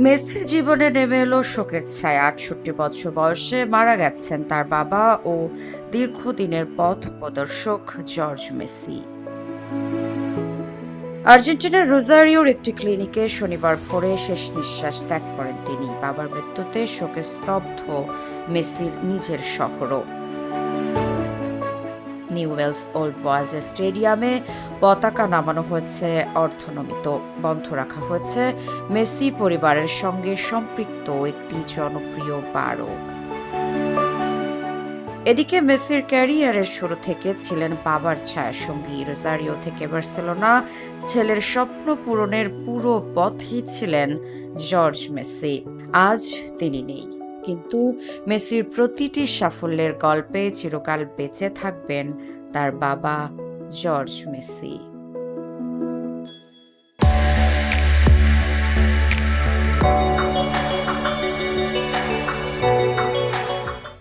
মেসির জীবনে নেমে এলো শোকের ছায়া। ৬৮ বছর বয়সে মারা গেছেন তার বাবা ও দীর্ঘদিনের পথ প্রদর্শক জর্জ মেসি। আর্জেন্টিনার রোজারিওর একটি ক্লিনিকে শনিবার ভোরে শেষ নিঃশ্বাস ত্যাগ করেন তিনি। বাবার মৃত্যুতে শোকে স্তব্ধ মেসির নিজের শহরও। নিউওয়েলস ওল্ড বয়েজের স্টেডিয়ামে পতাকা নামানো হয়েছে অর্ধনমিত। বন্ধ রাখা হয়েছে মেসি পরিবারের সঙ্গে সম্পৃক্ত একটি জনপ্রিয় বারও। এদিকে মেসির ক্যারিয়ারের শুরু থেকে ছিলেন বাবার ছায়াসঙ্গী। রোজারিও থেকে বার্সেলোনা, ছেলের স্বপ্ন পূরণের পুরো পথেই ছিলেন জর্জ মেসি। আজ তিনি নেই, কিন্তু মেসির প্রতিটি সাফল্যের গল্পে চিরকাল বেঁচে থাকবেন তার বাবা জর্জ মেসি।